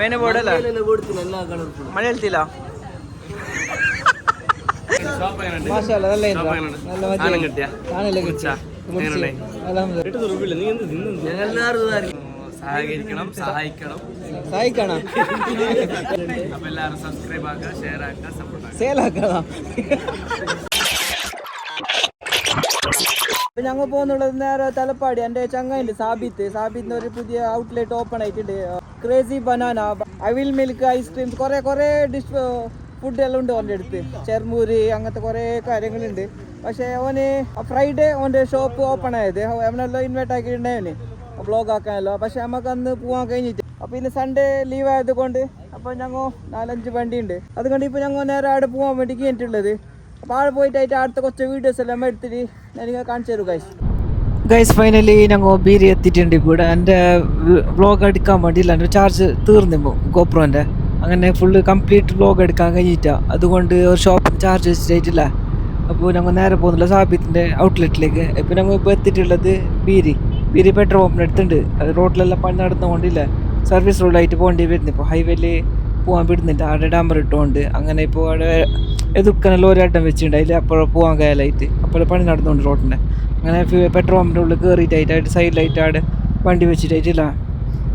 ಮೇನೆ ಬೋರ್ಡಲ್ಲ ಮಳೆ ಹೇಳ್ತಿಲ್ಲ ಮಾಷಾಲ್ಲ നല്ല സഹകരിക്കണം സഹായിക്കണം സഹായിക്കണം അപ്പൊ എല്ലാവരും സബ്സ്ക്രൈബ് ആക്കുക ഷെയർ ആക്കുക സപ്പോർട്ട് ആക്കുക സേലാക്കണം. ഞങ്ങൾ പോകുന്നുള്ളത് നേരെ തലപ്പാടി. എൻ്റെ ചങ്ങയുണ്ട് സാബിത്ത് ഒരു പുതിയ ഔട്ട്ലെറ്റ് ഓപ്പൺ ആയിട്ടുണ്ട്. ക്രേസി ബനാന, അവിൽ മിൽക്ക്, ഐസ്ക്രീം, കുറേ ഡിഷ് ഫുഡ് എല്ലാം ഉണ്ട് അവൻ്റെ അടുത്ത്. ചെർമൂര് അങ്ങനത്തെ കുറേ കാര്യങ്ങളുണ്ട്. പക്ഷേ അവന് ഫ്രൈഡേ അവൻ്റെ ഷോപ്പ് ഓപ്പൺ ആയത്. അവനെല്ലാം ഇൻവൈറ്റ് ആക്കിയിട്ടുണ്ടായിരുന്നു ബ്ലോഗ് ആക്കാനല്ലോ. പക്ഷെ നമുക്ക് അന്ന് പോകാൻ കഴിഞ്ഞിട്ട്. അപ്പോൾ ഇന്ന് സൺഡേ ലീവ് ആയതുകൊണ്ട് അപ്പോൾ ഞങ്ങൾ 4-5 വണ്ടിയുണ്ട്. അതുകൊണ്ട് ഇപ്പോൾ ഞങ്ങൾ നേരെ അവിടെ പോകാൻ വേണ്ടി കഴിഞ്ഞിട്ടുള്ളത്. അപ്പോൾ ആടെ പോയിട്ടായിട്ട് അടുത്ത കുറച്ച് വീഡിയോസ് എല്ലാം എടുത്തിട്ട് ഞാൻ കാണിച്ചു തരും ഗൈസ്. ഫൈനലി ഞങ്ങൾ ബീരി എത്തിയിട്ടുണ്ട്. ഇവിടെ എൻ്റെ വ്ളോഗ് എടുക്കാൻ വേണ്ടിയില്ല, എൻ്റെ ചാർജ് തീർന്നു ഗോപ്രോൻ്റെ. അങ്ങനെ ഫുള്ള് കംപ്ലീറ്റ് വ്ളോഗ് എടുക്കാൻ കഴിഞ്ഞിട്ടാ. അതുകൊണ്ട് ഒരു ഷോപ്പിൽ ചാർജ് വെച്ചിട്ടില്ല. അപ്പോൾ ഞങ്ങൾ നേരെ പോകുന്നില്ല സാബിത്തിൻ്റെ ഔട്ട്ലെറ്റിലേക്ക്. ഇപ്പോൾ ഞങ്ങൾ ഇപ്പോൾ എത്തിയിട്ടുള്ളത് ബീരി പെട്രോൾ പമ്പിൻ്റെ അടുത്തുണ്ട്. അത് റോഡിലെല്ലാം പണി നടന്നുകൊണ്ടില്ല, സർവീസ് റോഡായിട്ട് പോകേണ്ടി വരുന്നു. ഇപ്പോൾ ഹൈവേയിൽ പോകാൻ വിടുന്നില്ല, അവിടെ ഡാമ്പർ ഇട്ടുകൊണ്ട്. അങ്ങനെ ഇപ്പോൾ അവിടെ എതുക്കനെല്ലാം ഒരട്ടം വെച്ചിട്ടുണ്ട്, അതിൽ അപ്പോൾ പോകാൻ കയലായിട്ട് അപ്പോൾ പണി നടന്നുകൊണ്ട് റോഡിൻ്റെ. അങ്ങനെ പെട്രോൾ പമ്പിൻ്റെ ഉള്ളിൽ കയറിയിട്ടായിട്ട് അവിടെ സൈഡിലായിട്ട് അവിടെ വണ്ടി വെച്ചിട്ടായിട്ടില്ല.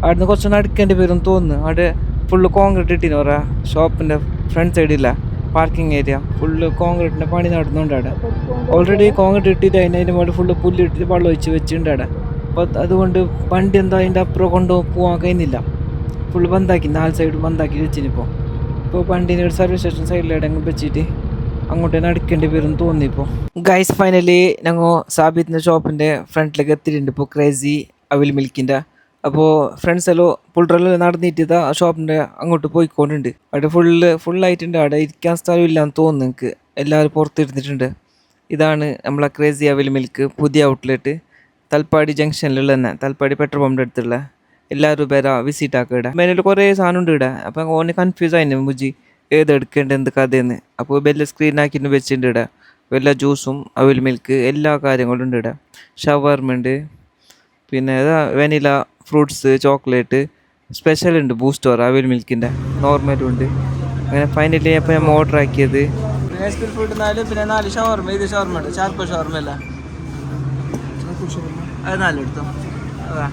അവിടെ നിന്ന് കുറച്ച് നടക്കേണ്ടി വരും തോന്നുന്നു. അവിടെ ഫുള്ള് കോൺക്രീറ്റ് ഇട്ടിന് പറയാ. ഷോപ്പിൻ്റെ ഫ്രണ്ട് സൈഡില്ല പാർക്കിംഗ് ഏരിയ ഫുള്ള് കോൺക്രീറ്റിൻ്റെ പണി നടന്നുകൊണ്ട് അവിടെ ഓൾറെഡി കോൺക്രീറ്റ് ഇട്ടിട്ട് അതിൻ്റെ മുകളിൽ ഫുള്ള് പുല്ലിട്ടിട്ട് വെള്ളം ഒഴിച്ച് വെച്ചിട്ടുണ്ട് അവിടെ. അപ്പോൾ അതുകൊണ്ട് വണ്ടി എന്തോ അതിൻ്റെ അപ്പുറം കൊണ്ട് പോകാൻ കഴിയുന്നില്ല, ഫുള്ള് ബന്ധാക്കി, 4 സൈഡ് ബന്ധാക്കി വെച്ചിനിപ്പോൾ. ഇപ്പോൾ വണ്ടീനെ ഒരു സർവീസ് സ്റ്റേഷൻ സൈഡിലായിട്ട് അങ്ങ് വെച്ചിട്ട് അങ്ങോട്ട് നടക്കേണ്ടി വരും തോന്നിപ്പോൾ. ഗൈസ് ഫൈനലി ഞങ്ങൾ സാബിത്തിൻ്റെ ഷോപ്പിൻ്റെ ഫ്രണ്ടിലേക്ക് എത്തിയിട്ടുണ്ട്. ഇപ്പോൾ ക്രേസി അവിൽ മിൽക്കിൻ്റെ. അപ്പോൾ ഫ്രണ്ട്സ് എല്ലാം പുള്ളറെല്ലാം നടന്നിട്ട് ആ ഷോപ്പിൻ്റെ അങ്ങോട്ട് പോയിക്കൊണ്ടുണ്ട്. അവിടെ ഫുള്ളായിട്ടുണ്ട്. അവിടെ ഇരിക്കാൻ സ്ഥലമില്ലാന്ന് തോന്നുന്നു എനിക്ക്. എല്ലാവരും പുറത്തിരുന്നിട്ടുണ്ട്. ഇതാണ് നമ്മളെ ക്രേസി അവിൽ മിൽക്ക് പുതിയ ഔട്ട്ലെറ്റ്, തലപ്പാടി ജംഗ്ഷനിലുള്ള തന്നെ, തലപ്പാടി പെട്രോൾ പമ്പിൻ്റെ അടുത്തുള്ള. എല്ലാവരും പേരാ വിസിറ്റ് ആക്കുക. ഇവിടെ മെനുവിൽ കുറേ സാധനം ഉണ്ട് ഇവിടെ. അപ്പം ഓനെ കൺഫ്യൂസ് ആയിരുന്നു മുജി ഏതെടുക്കേണ്ടത് എന്ത് കഥയെന്ന്. അപ്പോൾ വലിയ സ്ക്രീനാക്കിയിട്ട് വെച്ചിട്ടുണ്ട് ഇവിടെ. വല്ല ജ്യൂസും അവിൽ മിൽക്ക് എല്ലാ കാര്യങ്ങളും ഉണ്ട് ഇവിടെ. ഷവർമുണ്ട്, പിന്നെ വെനില, ഫ്രൂട്ട്സ്, ചോക്ലേറ്റ്, സ്പെഷ്യൽ ഉണ്ട്, ബൂസ്റ്റർ അവിൽ മിൽക്കിൻ്റെ, നോർമലും ഉണ്ട്. അങ്ങനെ ഫൈനലി അപ്പോൾ ഞാൻ ഓർഡർ ആക്കിയത് ഫുഡ് 4, പിന്നെ 4 ഷവർമ. ഇത് ഷവർമ ഉണ്ട്, ചാർക്കോ ഷവർമ അല്ല, അത് 4 എടുത്തോ. അതാ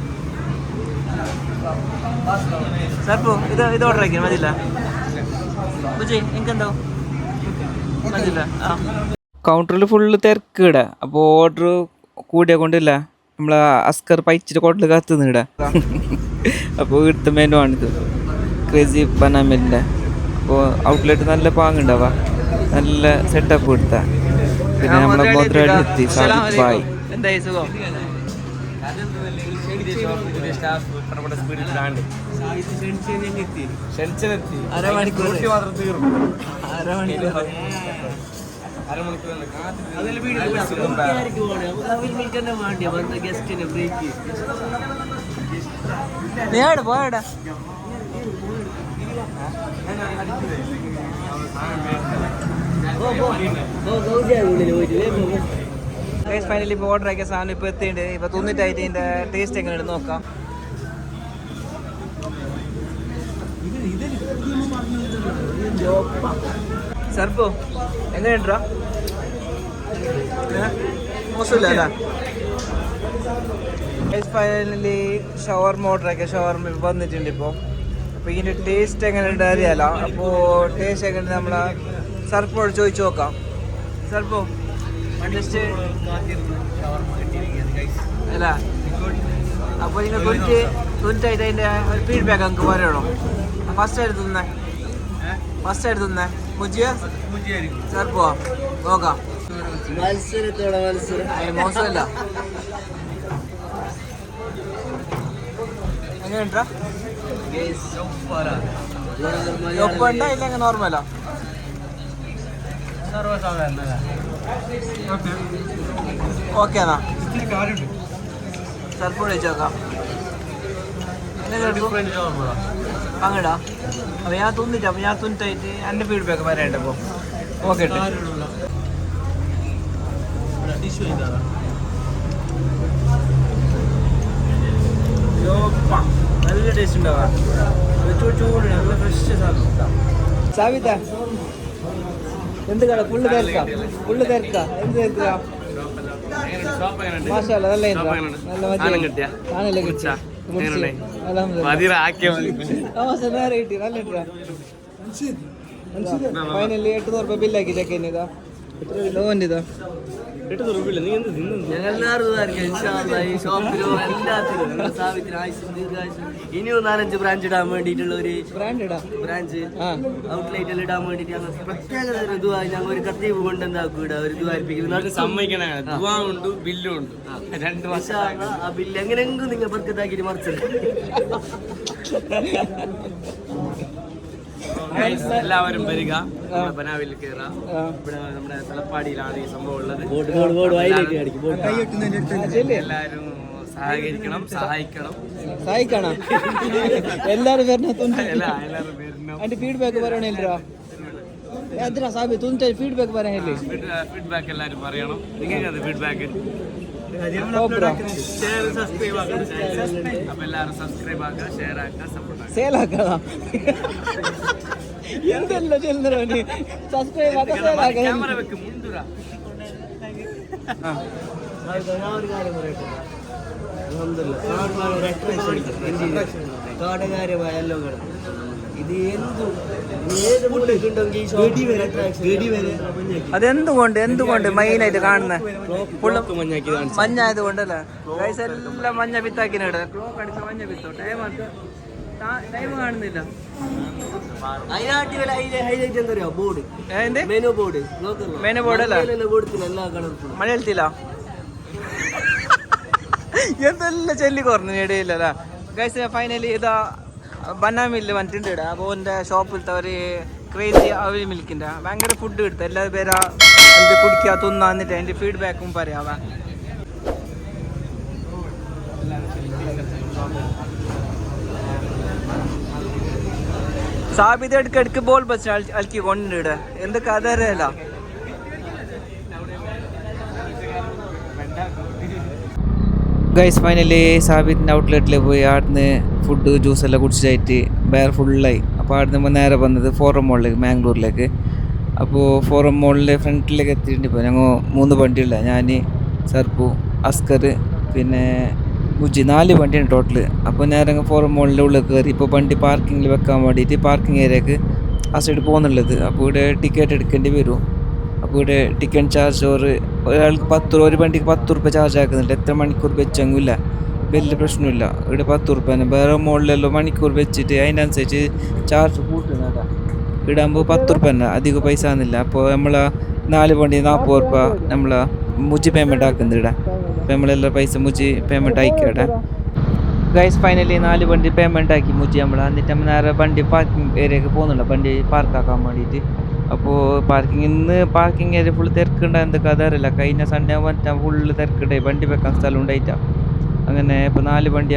സർപ്പോ ഇത് ഓർഡർ ആക്കിയാൽ മതിയില്ല ബുജി എനിക്കെന്തോ മതിയില്ല. ആ കൗണ്ടറിൽ ഫുള്ള് തിരക്കിട. അപ്പോൾ ഓർഡർ കൂടിയ കൊണ്ടില്ല, നമ്മളെ അസ്കർ പൈച്ചിട്ട് കോട്ടിൽ കത്തുന്നു ഇടാ. അപ്പോൾ ഇവിടുത്തെ മെനു ആണിത്, ക്രേസി ബനാമിൻ്റെ. അപ്പോൾ ഔട്ട്ലെറ്റ് നല്ല പാങ്ങുണ്ടാവുക, നല്ല സെറ്റപ്പ് കൊടുത്ത. പിന്നെ നമ്മളെ മുദ്രയിൽ എത്തി സാദിഖ് ഭായ്. എന്തായി സുഖം? നീടെ പോയടാ. ഫൈനലി ഇപ്പോൾ ഓർഡർ ആക്കിയ സാധനം ഇപ്പോൾ എത്തിയിട്ടുണ്ട്. ഇപ്പോൾ തിന്നിട്ടായിട്ട് ഇതിൻ്റെ ടേസ്റ്റ് എങ്ങനെയുണ്ട് നോക്കാം. സർപ്പോ എങ്ങനെയുണ്ടാ? മോശമില്ല. ഫൈനലി ഷവർമ ഓർഡർ ആക്കിയ ഷവർമ വന്നിട്ടുണ്ട് ഇപ്പോൾ. അപ്പോൾ ഇതിൻ്റെ ടേസ്റ്റ് എങ്ങനെയുണ്ട് അറിയാലോ. അപ്പോൾ ടേസ്റ്റ് എങ്ങനെ നമ്മളെ സർപ്പോട് ചോദിച്ചു നോക്കാം. സർപ്പോ ടേസ്റ്റ് അല്ല, അപ്പോൾ നിങ്ങൾ തുന്നിട്ടായിട്ട് അതിൻ്റെ ഒരു ഫീഡ്ബാക്ക് നമുക്ക് പറയണോ? ഫസ്റ്റ് ആയിട്ട് തിന്നേ മുജിയ സർപ്പോ നോക്കാം. മോശമല്ല. എങ്ങനെയുണ്ടാ? ഒപ്പുണ്ടോ ഇല്ലെങ്കിൽ നോർമലാ? ഓക്കെ എന്നാ സർപ്പോ വിളിച്ചു നോക്കാം. അങ്ങടാ. അപ്പോൾ ഞാൻ തിന്നിട്ട്, അപ്പോൾ ഞാൻ തിന്നിട്ടായിട്ട് എൻ്റെ ഫീഡ്ബാക്ക് പറയണ്ട. അപ്പോൾ ഓക്കെ ടേസ്റ്റ് ഉണ്ടാവാ ചൂട് നല്ല ഫ്രഷ് സാബിത എന്ത് കട ഫുള്ള് തിരക്കാ എന്ത് തിരക്കാ മാഷാല്ല നല്ല നല്ല കിട്ടി നല്ല ഫൈനലി 800 രൂപ ബില്ലാക്കി ചെക്കൻ ഇതാ ലോൺ ഇതാ ഇനിയും 4-5 ബ്രാഞ്ച് ഇടാൻ വേണ്ടിയിട്ടുള്ള ഒരു ബ്രാഞ്ച് ഔട്ട്ലെറ്റ് ഇടാൻ വേണ്ടിട്ട് പ്രത്യേക ഇതുമായി ഞങ്ങൾ ഒരു കത്തീവ് കൊണ്ട് എന്താക്കും ഇടാ ഒരു ഇതുവായിരിക്കും സമ്മതിക്കണ ഉണ്ട് ബില്ലും ഉണ്ട് 2 വർഷം ആ ബില്ല് എങ്ങനെയെങ്കിലും നിങ്ങൾ ബർക്കത്താക്കിട്ട് മറിച്ചത്. എല്ലാവരും വരിക, ബനാവിൽ കയറാം. ഇവിടെ നമ്മുടെ തലപ്പാടിയിലാണ് ഈ സംഭവം ഉള്ളത്. എല്ലാവരും സഹകരിക്കണം, സഹായിക്കണം. എല്ലാരും എല്ലാവരും വരണം. അതിന്റെ ഫീഡ്ബാക്ക് പറയണല്ലോ ഫീഡ്ബാക്ക് പറയാനില്ലേ? ഫീഡ്ബാക്ക് എല്ലാവരും പറയണം. നിങ്ങൾക്ക് ഫീഡ്ബാക്ക് അപ്പൊ എല്ലാവരും സബ്സ്ക്രൈബ് ആക്കുക, ഷെയർ ആക്കുക, സപ്പോർട്ട് ആക്കുക. സേലാക്കാ എന്തെല്ലാം ചെല്ലുന്നവന് സബ്സ്ക്രൈബ് ആക്കുക, ക്യാമറ വെക്കും മുന്തുറ. ഒരു കാര്യം പറയട്ടെ, കാടകാര്യമായ എല്ലാം ഇത് എന്തുകൊണ്ട് മെയിനായിട്ട് കാണുന്നത് മഞ്ഞായത് കൊണ്ടല്ലേ? എല്ലാം മഞ്ഞ പിത്താക്കിന ക്ലോക്ക് അടിച്ച മഞ്ഞ പിത്തോ. ടൈം കാണുന്നില്ല. ഹൈലൈറ്റ് എന്താ പറയാ? ബോർഡ്, മെനു ബോർഡ് അല്ലേ? മലയാളത്തിലാ എന്തെല്ലാം ചെല്ലി കുറഞ്ഞു ഇടയില്ലല്ലേ ഗൈസ്. ഫൈനലി ഇതാ ബനാമില്ല് വന്നിട്ടുണ്ട് ഇവിടെ. അപ്പോൾ എൻ്റെ ഷോപ്പിലത്തെ ഒരു ക്രേസി അവൽ മിൽക്കിൻ്റെ ഭയങ്കര ഫുഡ് കിട്ടും. എല്ലാവരും പേരാ എന്ത് കുടിക്കുക തിന്നാന്നിട്ട് അതിൻ്റെ ഫീഡ്ബാക്കും പറയാവാ. സാബിത ഇടയ്ക്കിടയ്ക്ക് ബോൾ ബസ് അലക്കി കൊണ്ടിട്ട് എന്ത് കഥ അറിയാലോ. ഗൈസ് ഫൈനലി സാബിത്തിൻ്റെ ഔട്ട്ലെറ്റിൽ പോയി അവിടുന്ന് ഫുഡ് ജ്യൂസെല്ലാം കുടിച്ചിട്ടായിട്ട് വേറെ ഫുള്ളായി. അപ്പോൾ അവിടുന്ന് നേരെ വന്നത് ഫോറം മോളിലേക്ക്, മാംഗ്ലൂരിലേക്ക്. അപ്പോൾ ഫോറം മോളിലെ ഫ്രണ്ടിലേക്ക് എത്തിയിട്ടുണ്ട്. ഇപ്പോൾ ഞങ്ങൾ 3 വണ്ടിയുള്ള, ഞാൻ, സർപ്പു, അസ്കർ, പിന്നെ മുജി, 4 വണ്ടിയാണ് ടോട്ടൽ. അപ്പോൾ നേരെ ഫോറം മോളിൻ്റെ ഉള്ളിൽ കയറി ഇപ്പോൾ വണ്ടി പാർക്കിങ്ങിൽ വെക്കാൻ വേണ്ടിയിട്ട് പാർക്കിംഗ് ഏരിയക്ക് ആ സൈഡ് പോകുന്നുള്ളത്. അപ്പോൾ ഇവിടെ ടിക്കറ്റ് എടുക്കേണ്ടി വരും. അപ്പോൾ ഇവിടെ ടിക്കറ്റ് ചാർജ് ഒരാൾക്ക് 10 രൂപ, ഒരു വണ്ടിക്ക് 10 രൂപ ചാർജ് ആക്കുന്നുണ്ട്. എത്ര മണിക്കൂർ വെച്ചെങ്കില്ല വലിയ പ്രശ്നമില്ല. ഇവിടെ 10 രൂപ തന്നെ. വേറെ മോളിലെല്ലാം മണിക്കൂർ വെച്ചിട്ട് അതിനനുസരിച്ച് ചാർജ് കൂട്ടുന്നതാ. ഇവിടെ ആകുമ്പോൾ 10 രൂപ തന്നെ, അധികം പൈസ ആകുന്നില്ല. അപ്പോൾ നമ്മൾ 4 വണ്ടി 40 രൂപ നമ്മൾ മുജി പേയ്മെൻറ്റ് ആക്കുന്നത് ഇവിടെ. അപ്പോൾ നമ്മളെല്ലാം പൈസ മുജി പേയ്മെൻറ്റ് ആയിക്കോട്ടെ. ഗൈസ് ഫൈനലി 4 വണ്ടി പേയ്മെൻറ്റ് ആക്കി മുജി നമ്മൾ. എന്നിട്ട് നമ്മൾ നേരെ വണ്ടി പാർക്കിംഗ് ഏരിയക്ക് പോകുന്നുണ്ട്, വണ്ടി പാർക്കാക്കാൻ വേണ്ടിയിട്ട്. അപ്പോൾ പാർക്കിംഗ് ഏരിയ ഫുള്ള് തിരക്കുണ്ടായി. എന്തൊക്കെ അതറിയില്ല. കഴിഞ്ഞ സൺഡേ വന്നിട്ട് ഫുള്ള് തിരക്കുണ്ടായി, വണ്ടി വെക്കാൻ സ്ഥലം ഉണ്ടായിട്ടാണ്. അങ്ങനെ ഇപ്പോൾ 4 വണ്ടി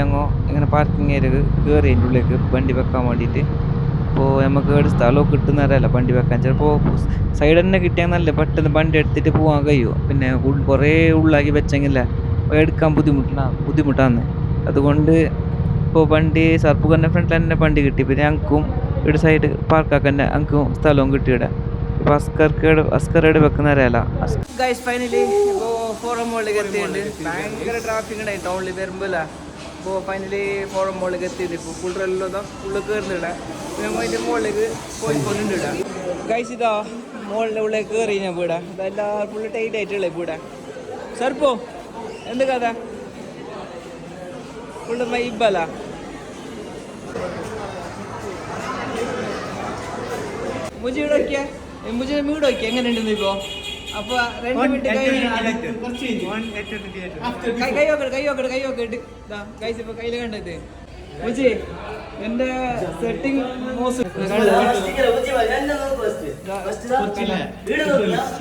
ഇങ്ങനെ പാർക്കിംഗ് ഏരിയ കയറി അതിൻ്റെ ഉള്ളിലേക്ക് വണ്ടി വെക്കാൻ വേണ്ടിയിട്ട്. അപ്പോൾ നമുക്ക് ഒരു സ്ഥലമൊക്കെ കിട്ടുന്നവരല്ല വണ്ടി വെക്കാൻ. ചിലപ്പോൾ സൈഡ് തന്നെ കിട്ടിയാൽ നല്ല പെട്ടെന്ന് വണ്ടി എടുത്തിട്ട് പോകാൻ കഴിയും. പിന്നെ കുറേ ഉള്ളാക്കി വെച്ചെങ്കിൽ എടുക്കാൻ ബുദ്ധിമുട്ടാണ്. അതുകൊണ്ട് ഇപ്പോൾ വണ്ടി സർപ്പുകറിൻ്റെ ഫ്രണ്ടിൽ തന്നെ വണ്ടി കിട്ടി. പിന്നെ ഞങ്ങൾക്കും ഇവിടെ സൈഡ് പാർക്കാക്കാൻ ഞങ്ങൾക്കും സ്ഥലവും കിട്ടിയിവിടെ. ഇപ്പോൾ അസ്കറേട് വെക്കുന്നവരല്ല. ഗൈസ് ഫൈനലി ഇപ്പോൾ ഫോറം മോളിലേക്ക് എത്തിയിട്ടുണ്ട്. ഭയങ്കര ട്രാഫിക് ഉണ്ടായി ടൗണിൽ വരുമ്പോൾ. അപ്പോൾ ഫൈനലി ഫോറം മോളിലേക്ക് എത്തിയിട്ട് ഇപ്പോൾ ഫുള്ളെല്ലാം ഫുള്ള് കയറുന്നില്ല. ഞങ്ങൾ അതിൻ്റെ മുകളിലേക്ക് പോയിക്കൊണ്ടിട്ട് ഗൈസ് ഇതാ മോളിൻ്റെ ഉള്ളിലേക്ക് കയറി ഞാൻ വീടാ. ഇതെല്ലാം ഫുള്ള് ടൈറ്റ് ആയിട്ടുള്ള വീടാ. സർപ്പോ എന്ത് കഥ? ഫുള്ള് വൈബല്ല. മുജി ഇവിടെ നോക്കിയാ, മുജിനെ വീട് നോക്കിയാ എങ്ങനെയുണ്ടെന്ന് ഇപ്പോ. അപ്പൊ 2 മിനിറ്റ് കൈ ഗൈസ് ഇപ്പൊ കയ്യില് കണ്ടത് മുജി എന്റെ സെറ്റിംഗ്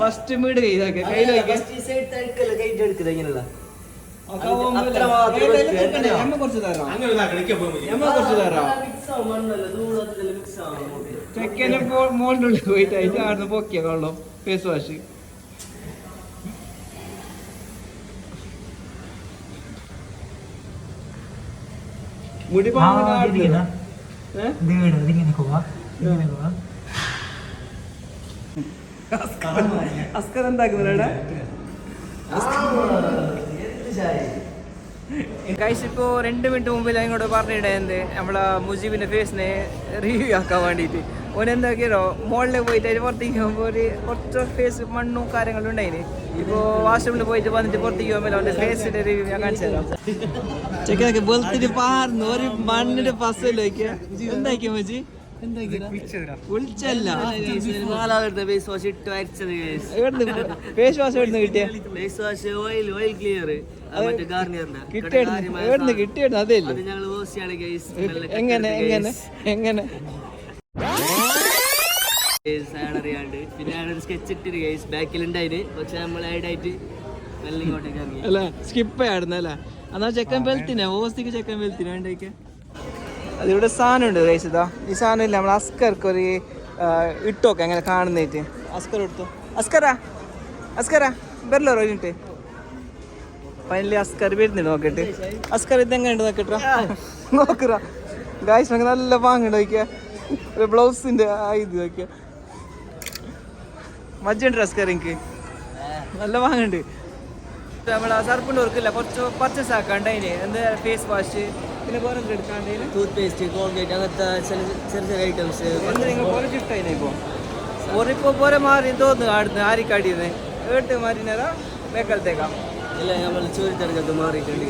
ഫസ്റ്റ് വീട് കയ്യിൽ കുറച്ച് തരാം. ചെക്കനെ മോളിൻ്റെ ഉള്ളിൽ പോയിട്ട് അതിന്റെ ആടുന്ന് പൊക്കിയ വെള്ളം ഫേസ് വാഷ്. മുടി അസ്കർ എന്താക്കുന്നില്ല ഗൈസ് ഇപ്പോൾ 2 മിനിറ്റ് മുമ്പിൽ ഇങ്ങോട്ട് പറഞ്ഞിടേ എന്ത് നമ്മളെ മുജീബിന്റെ ഫേസിനെ റിവ്യൂ ആക്കാൻ വേണ്ടിയിട്ട് ഓൻ എന്താക്കിയോ മോളിൽ പോയിട്ട് അതിന് പുറത്തേക്ക് പോകുമ്പോൾ ഒരു കുറച്ച് ഫേസ് മണ്ണും കാര്യങ്ങളും ഉണ്ടായിന് ഇപ്പോൾ വാഷ്റൂമിൽ പോയിട്ട് വന്നിട്ട് പുറത്തേക്ക് പോകുമ്പോൾ അവൻ്റെ ഫേസിന്റെ റിവ്യൂ ഞാൻ കാണിച്ചു തരാം ചെക്കനൊക്കെ വെളുത്തിട്ട് പാർന്നു ഒരു മണ്ണിന്റെ പസയിലേക്ക് എന്താക്കിയ മജി ഫേസ് വാഷ് ഇട്ട് അയച്ചത് ഫേസ് വാഷ് എവിടുന്ന് കിട്ടിയ ഫേസ് വാഷ് ഓയിൽ ക്ലിയർ കിട്ടിയായിരുന്നു അതേ ഞങ്ങൾ ഓസിയാണ് ഗൈസ് എങ്ങനെ എങ്ങനെ എങ്ങനെ അറിയാണ്ട് പിന്നെ ഒരു സ്കെച്ച് ഇട്ടിട്ട് ഗൈസ് ബാക്കിലുണ്ടായിന് പക്ഷെ നമ്മൾ ആയിട്ട് മെല്ലെ ഇങ്ങോട്ടേക്ക് ഇറങ്ങി അല്ല സ്കിപ്പ് ആയിരുന്നു അല്ലേ എന്നാ ചെക്കൻ വെൽത്തിനെ ഓസ്തിക്ക് ചെക്കൻ വെൽത്തിനെ വേണ്ടേക്ക് അതിവിടെ സാധനം ഉണ്ട് ഗൈസ് ഇതാ ഈ സാധനം ഇല്ല നമ്മൾ അസ്കർക്ക് ഒരു ഇട്ടോക്കെ അങ്ങനെ കാണുന്നേറ്റ് അസ്കർ എടുത്തോ അസ്കറാ ബെർലോ കഴിഞ്ഞിട്ട് ഫൈനലി അസ്കർ വരുന്നുണ്ട് നോക്കിട്ട് അസ്കർ ഇതെങ്ങനെ നോക്കിട്ടോ നോക്കുക ഗൈസ് നമുക്ക് നല്ല വാങ്ങണ്ട നോക്കിയാ ഒരു ബ്ലൗസിന്റെ ഇത് നോക്കിയാ മജ്ജുണ്ട് അസ്കർ എനിക്ക് നല്ല വാങ്ങണ്ട് നമ്മളെ സർപ്പിൻ്റെ വർക്കില്ല കുറച്ച് പർച്ചേസ് ആക്കാണ്ട് അതിന് എന്താ ഫേസ് വാഷ് പിന്നെ വേറെ എടുക്കാണ്ട് ടൂത്ത് പേസ്റ്റ് കോൾഗേറ്റ് അങ്ങനത്തെ ചെറിയ ഐറ്റംസ് എന്താ നിങ്ങൾ കുറച്ച് ഇഷ്ടതിനെ ഇപ്പോൾ പോരെ മാറി തോന്നുന്നു ആടുന്ന് ആരിക്കാടിന്ന് ഏട്ട് മാറിനേരാ വേക്കലത്തേക്കാം ഇല്ല നമ്മൾ ചോദിച്ചെടുക്കത്ത് മാറിയിട്ടുണ്ട്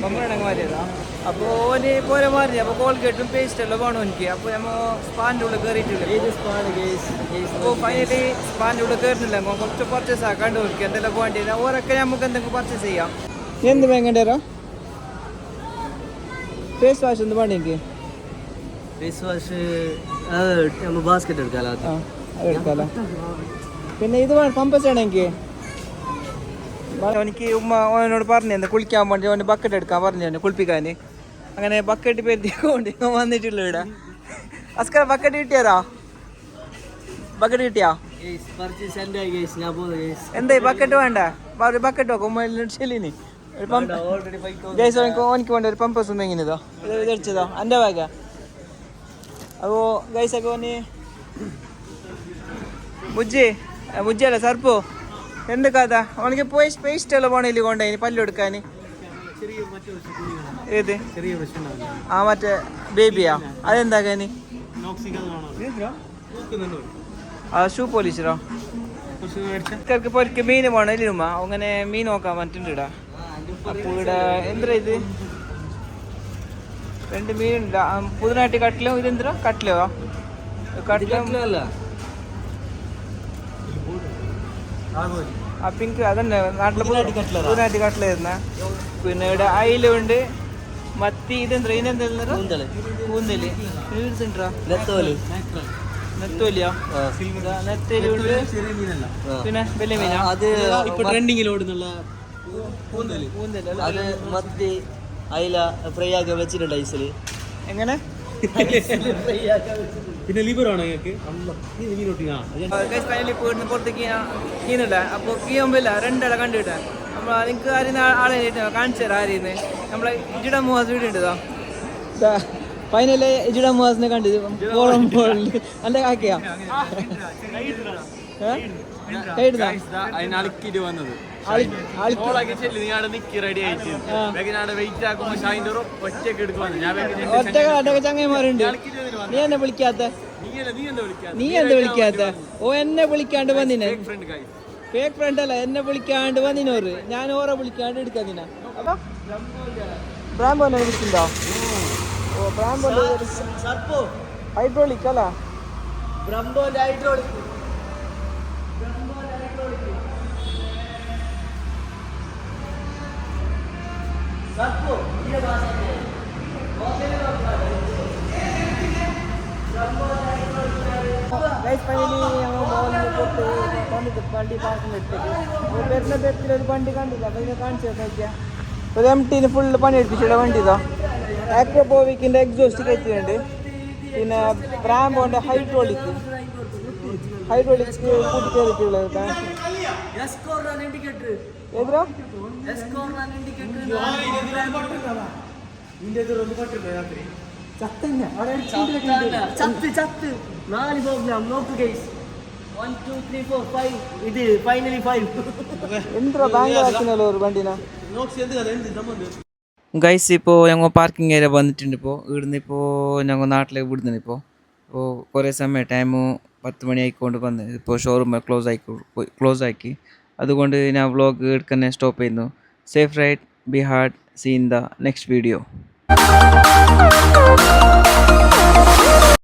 ബൊമ്മണങ്ങ് മാറിയതാ അപ്പോൾ ഓന് പോരെ മാറി അപ്പോൾ കോൾഗേറ്റും പേസ്റ്റ് എല്ലാം വേണം എനിക്ക് അപ്പോൾ നമ്മൾ സ്പാൻ്റെ ഉള്ളിൽ കയറിയിട്ടില്ല അപ്പോൾ ഫൈനലി സ്പാൻ്റെ ഉള്ളിൽ കയറുന്നില്ല കുറച്ച് പർച്ചേസ് ആക്കാണ്ട് നോക്കി എന്തെല്ലാം വേണ്ടി ഓരൊക്കെ നമുക്ക് എന്തെങ്കിലും പർച്ചേസ് ചെയ്യാം എന്ത് വേണ്ടേരോ ഫേസ് വാഷ് എന്ത് വേണ്ട എനിക്ക് ഫേസ് വാഷ് നമ്മൾ ബാസ്ക്കറ്റ് എടുക്കാലോ എടുക്കാലോ പിന്നെ ഇത് വേണം പമ്പസ് വേണം എനിക്ക് ഉമ്മ ഓനോട് പറഞ്ഞു എന്താ കുളിക്കാൻ വേണ്ടി അവന് ബക്കറ്റ് എടുക്കാൻ പറഞ്ഞു കുളിപ്പിക്കാൻ അങ്ങനെ ബക്കറ്റ് പെരുത്തിക്കൊണ്ട് വന്നിട്ടുള്ളൂ ഇവിടെ അസ്കർ ബക്കറ്റ് കിട്ടിയാ ബക്കറ്റ് കിട്ടിയാ എന്താ ബക്കറ്റ് വേണ്ട ബക്കറ്റ് നോക്കാം ഉമ്മ ചെല്ലിന് ഗൈസ് ഓനിക്ക് വേണ്ട ഒരു പമ്പസ് ഒന്നും എങ്ങനെയതോ ഇത് അടിച്ചതോ എൻ്റെ ബാഗ അപ്പോൾ ഗൈസൊക്കെ ഓന് മുജ്ജല്ല സർപ്പോ എന്ത് കഥ അവനക്ക് പേസ്റ്റ് എല്ലാം പോണേല് കൊണ്ടുപോയി പല്ലെടുക്കാൻ ഏത് ആ മറ്റേ ബേബിയാ അതെന്താക്കാന് ആ ഷൂ പോലീസോ പൊരിക്ക് മീൻ പോണ ഇല്ലുമ്മ അങ്ങനെ മീൻ നോക്കാൻ പറ്റുന്നുണ്ട് ഇടാ അപ്പോൾ ഇവിടെ എന്താ ഇത് 2 മീനുണ്ട് പുതിനാട്ടി കട്ടിലോ ഇതെന്തോ കട്ടിലോ കട്ടിലല്ല ആ പിങ്ക് അതന്നെ നാട്ടിലെ പുതിനാട്ടി കട്ടിലായിരുന്ന പിന്നെ ഇവിടെ അയിലുണ്ട് മത്തി ഇതെന്താ ഇതിനെന്താ കൂന്തല് നെത്തോലിയോ നെത്തോലിയുണ്ട് പിന്നെ വലിയ മീനാ അത് ഇപ്പൊ ട്രെൻഡിങ്ങിലോടുന്നുള്ള അത് മത്തി അയില ഫ്രൈ ആക്കി വെച്ചിട്ടുണ്ട് ഐസിൽ എങ്ങനെ പിന്നെ ലിവറാണോ ഞങ്ങൾക്ക് പുറത്തേക്ക് കീന്നില്ല അപ്പോൾ കീയുമ്പില്ല രണ്ടിട കണ്ടിട്ട് നമ്മൾ നിങ്ങൾക്ക് അറിയുന്ന ആളെ കാണിച്ചു തരാം ആരെയുന്നത് നമ്മളെ ഇജിട മുഹാസ് വീട് ഉണ്ടോ ഫൈനല് ഇജിട മുഹാസിനെ കണ്ടത് നല്ല കാക്കിയാ അതിനളക്കിട്ട് വന്നത് ചങ്ങന്മാരുണ്ട് നീ എന്നെ വിളിക്കാത്ത ഓ എന്നെ വിളിക്കാണ്ട് വന്നിനെ ഫേക്ക് ഫ്രണ്ട് അല്ല എന്നെ വിളിക്കാണ്ട് വന്നിനോറ് ഞാൻ ഓറെ വിളിക്കാണ്ട് എടുക്കാതിനാ അപ്പൊ ബ്രാംബോനെ വിളിക്കുന്നുണ്ടോ ഓ ബ്രാംബോ ഹൈഡ്രോളിക് അല്ല വണ്ടി പാർക്കിംഗ് എടുത്തിട്ട് വരുന്ന ബെറ്റിലൊരു വണ്ടി കണ്ടില്ല അപ്പൊ ഇതിനെ കാണിച്ചു നോക്കിയാൽ ഒരു MT ഫുള്ള് പണി എടുപ്പിച്ചിട്ട് വണ്ടി ഇതാ ആക്രോപോവിക്കിന്റെ എക്സോസ്റ്റ് കയറ്റിയുണ്ട് പിന്നെ ബ്രാംബോന്റെ ഹൈഡ്രോളിക് കൂട്ടി കയറിയിട്ടുള്ളത് എതിരോ ചത്തന്നെ അവിടെ ചത്ത് 4 പ്രോഗ്രാം നോക്ക് ഗൈസ് 1 2 3 4 5 ഇത് ഫൈനലി 5 എന്താ ബാംഗ്ലൂർ ആക്കിനല്ലോ ഒരു വണ്ടിനാ ഗൈസ് ഇപ്പോൾ ഞങ്ങൾ പാർക്കിംഗ് ഏരിയ വന്നിട്ടുണ്ട് ഇപ്പോൾ ഇവിടുന്ന് ഇപ്പോൾ ഞങ്ങൾ നാട്ടിലേക്ക് വിടുന്നത് ഇപ്പോൾ കുറേ സമയം ടൈമ് 10 മണി ആയിക്കൊണ്ട് വന്ന് ഇപ്പോൾ ഷോറൂം ക്ലോസ് ആക്കി അതുകൊണ്ട് ഞാൻ വ്ളോഗ് എടുക്കാൻ സ്റ്റോപ്പ് ചെയ്യുന്നു. Safe ride, be hard, see in the next video.